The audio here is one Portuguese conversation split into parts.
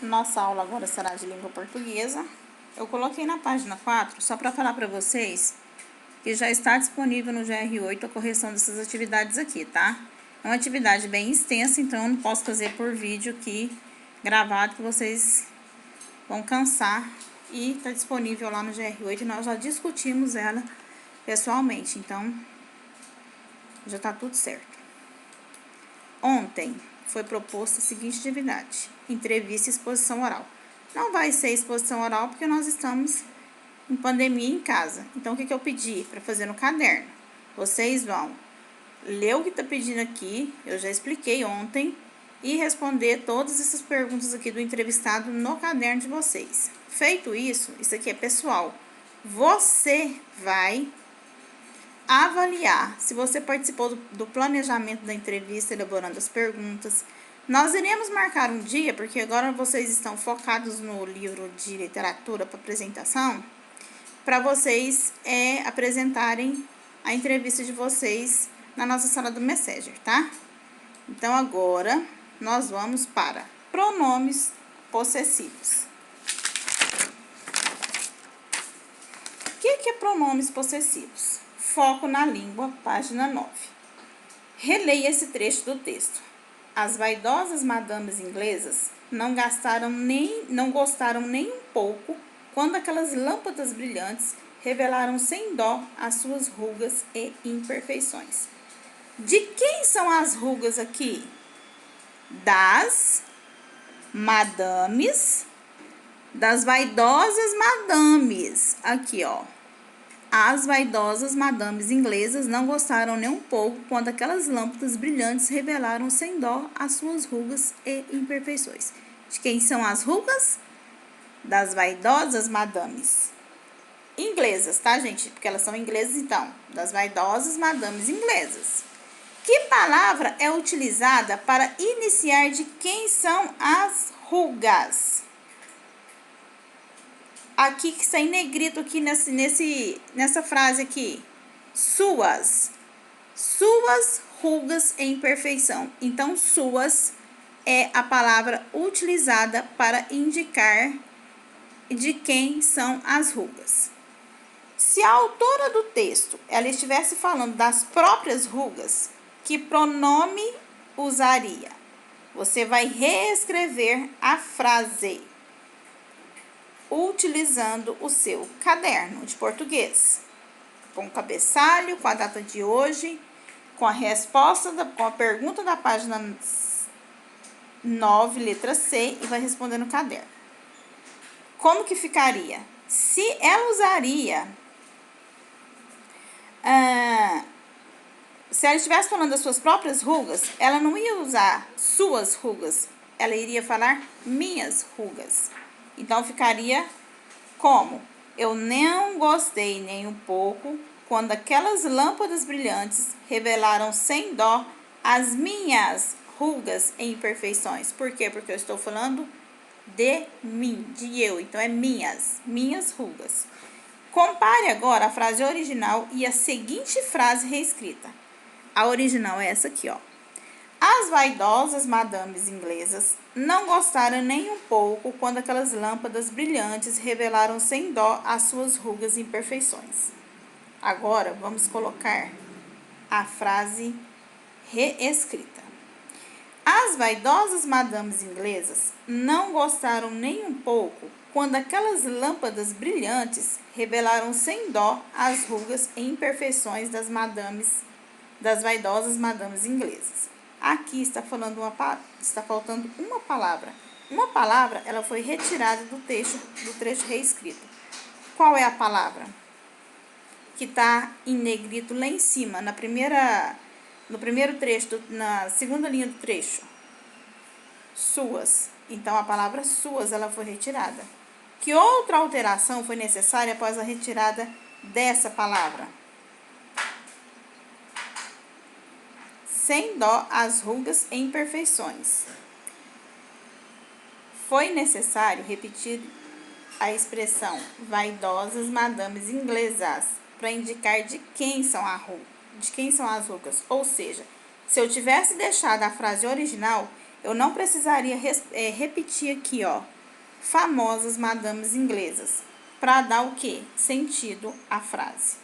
Nossa aula agora será de língua portuguesa. Eu coloquei na página 4 só para falar para vocês que já está disponível no GR8 a correção dessas atividades aqui, tá? É uma atividade bem extensa, então eu não posso fazer por vídeo aqui gravado que vocês vão cansar. E está disponível lá no GR8 e nós já discutimos ela pessoalmente, então já está tudo certo. Ontem foi proposta a seguinte atividade: entrevista e exposição oral. Não vai ser exposição oral porque nós estamos em pandemia em casa. Então, o que eu pedi para fazer no caderno? Vocês vão ler o que está pedindo aqui, eu já expliquei ontem, e responder todas essas perguntas aqui do entrevistado no caderno de vocês. Feito isso, isso aqui é pessoal. Você vai avaliar se você participou do planejamento da entrevista, elaborando as perguntas. Nós iremos marcar um dia, porque agora vocês estão focados no livro de literatura para apresentação, para vocês apresentarem a entrevista de vocês na nossa sala do Messenger, tá? Então, agora, nós vamos para pronomes possessivos. O que é pronomes possessivos? Foco na língua, página 9. Releia esse trecho do texto. As vaidosas madames inglesas não gostaram nem um pouco quando aquelas lâmpadas brilhantes revelaram sem dó as suas rugas e imperfeições. De quem são as rugas aqui? Das madames, das vaidosas madames. Aqui, ó. As vaidosas madames inglesas não gostaram nem um pouco quando aquelas lâmpadas brilhantes revelaram sem dó as suas rugas e imperfeições. De quem são as rugas? Das vaidosas madames inglesas, tá, gente? Porque elas são inglesas, então. Das vaidosas madames inglesas. Que palavra é utilizada para iniciar de quem são as rugas? Aqui que está em negrito aqui nessa frase aqui. Suas rugas em imperfeição. Então, suas é a palavra utilizada para indicar de quem são as rugas. Se a autora do texto ela estivesse falando das próprias rugas, que pronome usaria? Você vai reescrever a frase utilizando o seu caderno de português, com o cabeçalho, com a data de hoje, com a resposta, com a pergunta da página 9, letra C, e vai responder no caderno. Como que ficaria? Se ela usaria, se ela estivesse falando das suas próprias rugas, ela não ia usar suas rugas, ela iria falar minhas rugas. Então, ficaria como? Eu não gostei nem um pouco quando aquelas lâmpadas brilhantes revelaram sem dó as minhas rugas e imperfeições. Por quê? Porque eu estou falando de mim, de eu. Então, é minhas rugas. Compare agora a frase original e a seguinte frase reescrita. A original é essa aqui, ó. As vaidosas madames inglesas não gostaram nem um pouco quando aquelas lâmpadas brilhantes revelaram sem dó as suas rugas e imperfeições. Agora, vamos colocar a frase reescrita. As vaidosas madames inglesas não gostaram nem um pouco quando aquelas lâmpadas brilhantes revelaram sem dó as rugas e imperfeições das vaidosas madames inglesas. Aqui está faltando uma palavra. Uma palavra, ela foi retirada do trecho reescrito. Qual é a palavra? Que está em negrito lá em cima, no primeiro trecho, na segunda linha do trecho. Suas. Então, a palavra suas, ela foi retirada. Que outra alteração foi necessária após a retirada dessa palavra? Sem dó as rugas e imperfeições. Foi necessário repetir a expressão vaidosas madames inglesas para indicar de quem são as rugas. Ou seja, se eu tivesse deixado a frase original, eu não precisaria repetir aqui, ó, famosas madames inglesas, para dar o quê? Sentido à frase.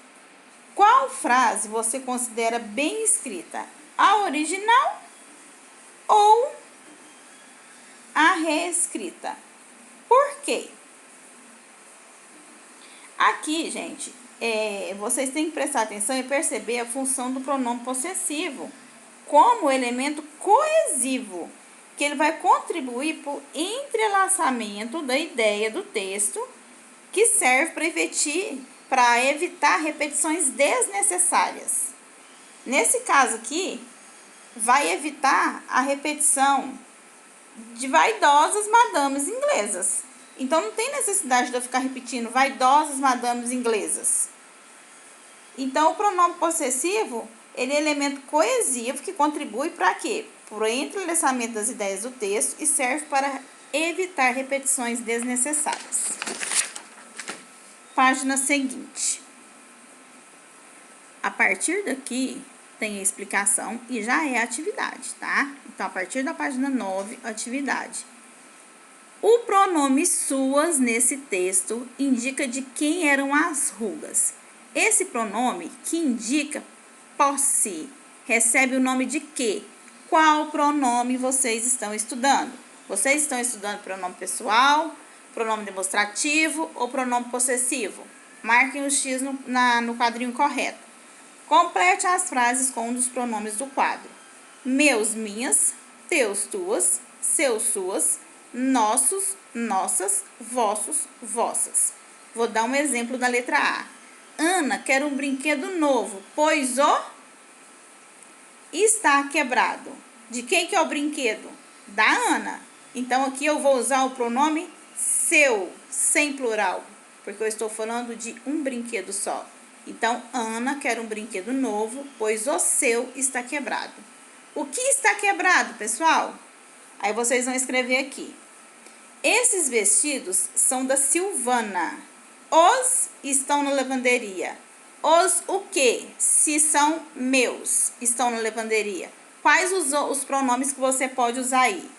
Qual frase você considera bem escrita? A original ou a reescrita? Por quê? Aqui, gente, vocês têm que prestar atenção e perceber a função do pronome possessivo como elemento coesivo, que ele vai contribuir para o entrelaçamento da ideia do texto, que serve para evitar repetições desnecessárias. Nesse caso aqui, vai evitar a repetição de vaidosas madames inglesas. Então, não tem necessidade de eu ficar repetindo vaidosas madames inglesas. Então, o pronome possessivo, ele é elemento coesivo que contribui para quê? Para o entrelaçamento das ideias do texto e serve para evitar repetições desnecessárias. Página seguinte. A partir daqui, tem a explicação e já é atividade, tá? Então, a partir da página 9, atividade. O pronome suas nesse texto indica de quem eram as rugas. Esse pronome que indica posse recebe o nome de quê? Qual pronome vocês estão estudando? Vocês estão estudando pronome pessoal, pronome demonstrativo ou pronome possessivo? Marquem o X no quadrinho correto. Complete as frases com um dos pronomes do quadro. Meus, minhas, teus, tuas, seus, suas, nossos, nossas, vossos, vossas. Vou dar um exemplo da letra A. Ana quer um brinquedo novo, pois o está quebrado. De quem que é o brinquedo? Da Ana. Então, aqui eu vou usar o pronome seu, sem plural, porque eu estou falando de um brinquedo só. Então, Ana quer um brinquedo novo, pois o seu está quebrado. O que está quebrado, pessoal? Aí vocês vão escrever aqui. Esses vestidos são da Silvana. Os estão na lavanderia. Os o quê? Se são meus, estão na lavanderia. Quais os pronomes que você pode usar aí?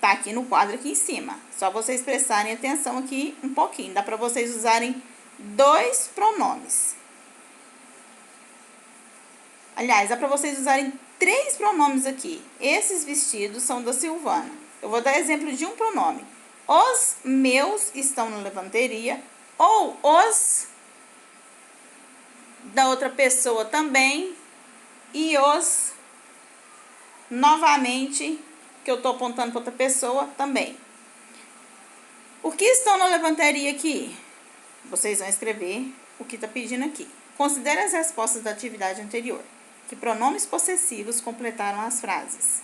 Tá aqui no quadro aqui em cima. Só vocês prestarem atenção aqui um pouquinho. Dá para vocês usarem 2 pronomes. Aliás, dá para vocês usarem 3 pronomes aqui. Esses vestidos são da Silvana. Eu vou dar exemplo de um pronome. Os meus estão na lavanderia. Ou os da outra pessoa também. E os novamente, que eu estou apontando para outra pessoa também. O que estão na lavanderia aqui? Vocês vão escrever o que está pedindo aqui. Considere as respostas da atividade anterior. Que pronomes possessivos completaram as frases?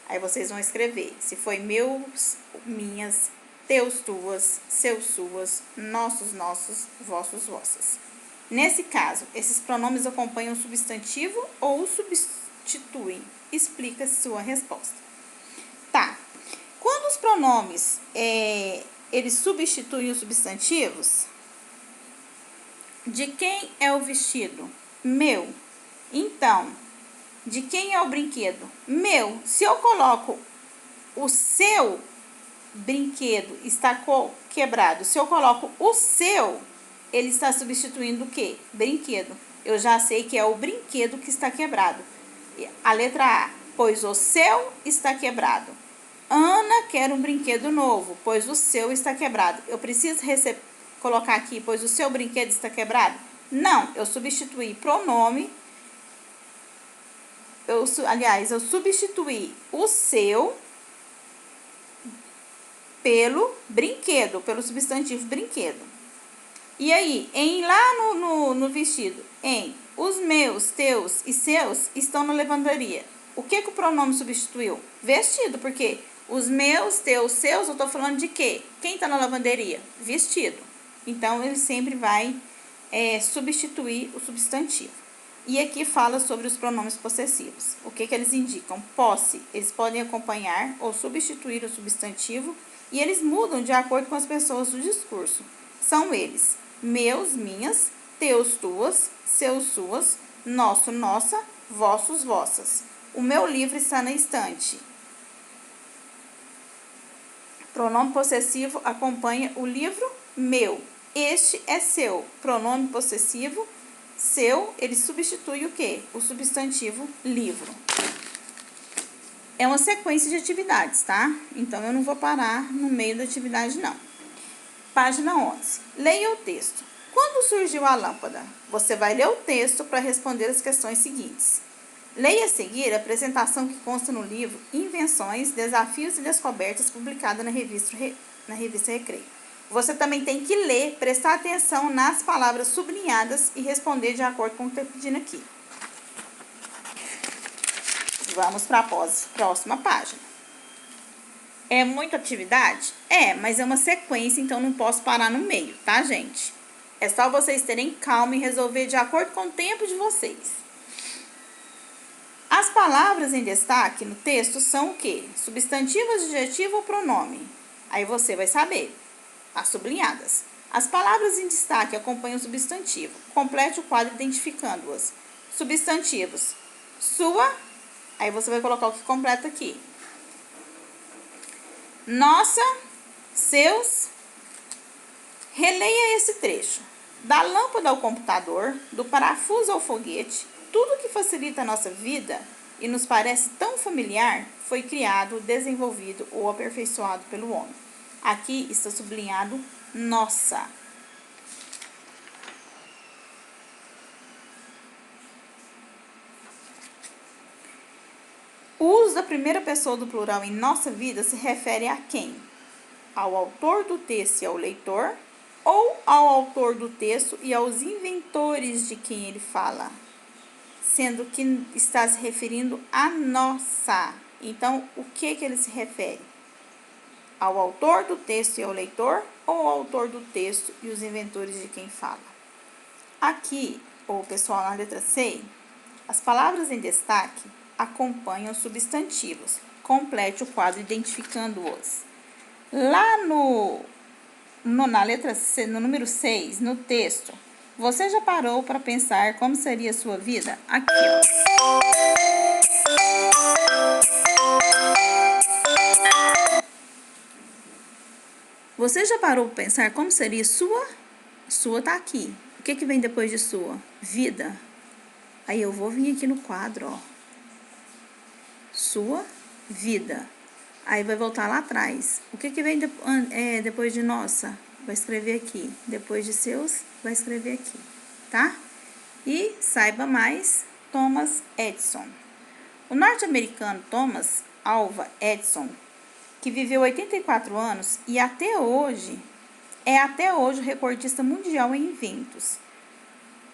Aí vocês vão escrever se foi meus, minhas, teus, tuas, seus, suas, nossos, nossos, vossos, vossas. Nesse caso, esses pronomes acompanham o substantivo ou o substituem? Explica sua resposta. Tá. Quando os pronomes, eles substituem os substantivos, de quem é o vestido? Meu. Então, de quem é o brinquedo? Meu. Se eu coloco o seu brinquedo está quebrado, se eu coloco o seu, ele está substituindo o quê? Brinquedo. Eu já sei que é o brinquedo que está quebrado. A letra A, pois o seu está quebrado. Ana quer um brinquedo novo, pois o seu está quebrado. Eu preciso colocar aqui, pois o seu brinquedo está quebrado? Não, eu substituí pronome. Eu substituí o seu pelo brinquedo, pelo substantivo brinquedo. E aí, lá no vestido, os meus, teus e seus estão na lavanderia. O que o pronome substituiu? Vestido, porque os meus, teus, seus, eu estou falando de quê? Quem está na lavanderia? Vestido. Então, ele sempre vai substituir o substantivo. E aqui fala sobre os pronomes possessivos. O que eles indicam? Posse. Eles podem acompanhar ou substituir o substantivo e eles mudam de acordo com as pessoas do discurso. São eles: meus, minhas, teus, tuas, seus, suas, nosso, nossa, vossos, vossas. O meu livro está na estante. Pronome possessivo acompanha o livro meu. Este é seu. Pronome possessivo seu, ele substitui o quê? O substantivo livro. É uma sequência de atividades, tá? Então, eu não vou parar no meio da atividade, não. Página 11. Leia o texto. Quando surgiu a lâmpada? Você vai ler o texto para responder as questões seguintes. Leia a seguir a apresentação que consta no livro Invenções, Desafios e Descobertas, publicada na revista Recreio. Você também tem que ler, prestar atenção nas palavras sublinhadas e responder de acordo com o que está pedindo aqui. Vamos para a próxima página. É muita atividade? É, mas é uma sequência, então não posso parar no meio, tá, gente? É só vocês terem calma e resolver de acordo com o tempo de vocês. As palavras em destaque no texto são o quê? Substantivo, adjetivo ou pronome? Aí você vai saber. As sublinhadas. As palavras em destaque acompanham o substantivo. Complete o quadro identificando-as. Substantivos. Sua. Aí você vai colocar o que completa aqui. Nossa. Seus. Releia esse trecho. Da lâmpada ao computador, do parafuso ao foguete, tudo que facilita a nossa vida e nos parece tão familiar foi criado, desenvolvido ou aperfeiçoado pelo homem. Aqui está sublinhado nossa. O uso da primeira pessoa do plural em nossa vida se refere a quem? Ao autor do texto e ao leitor, ou ao autor do texto e aos inventores de quem ele fala? Sendo que está se referindo a nossa. Então, o que ele se refere? Ao autor do texto e ao leitor, ou ao autor do texto e os inventores de quem fala? Aqui, o pessoal na letra C, as palavras em destaque acompanham substantivos. Complete o quadro identificando-os. Lá na letra C, no número 6, no texto, você já parou para pensar como seria a sua vida? Aqui, ó. Você já parou para pensar como seria sua? Sua tá aqui. O que vem depois de sua? Vida. Aí eu vou vir aqui no quadro, ó. Sua vida. Aí vai voltar lá atrás. O que vem depois de nossa? Vai escrever aqui. Depois de seus, vai escrever aqui, tá? E saiba mais, Thomas Edison. O norte-americano Thomas Alva Edison, que viveu 84 anos e até hoje o recordista mundial em inventos.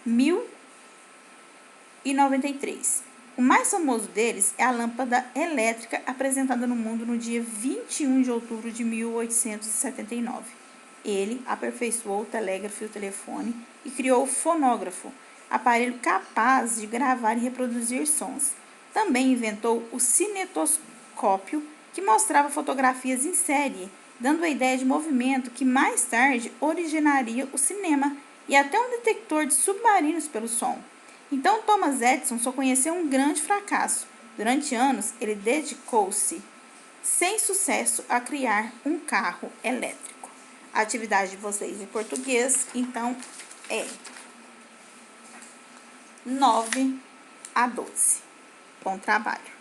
1093. O mais famoso deles é a lâmpada elétrica apresentada no mundo no dia 21 de outubro de 1879. Ele aperfeiçoou o telégrafo e o telefone e criou o fonógrafo, aparelho capaz de gravar e reproduzir sons. Também inventou o cinetoscópio, que mostrava fotografias em série, dando a ideia de movimento que mais tarde originaria o cinema e até um detector de submarinos pelo som. Então, Thomas Edison só conheceu um grande fracasso. Durante anos, ele dedicou-se, sem sucesso, a criar um carro elétrico. A atividade de vocês em português, então, é 9 a 12. Bom trabalho!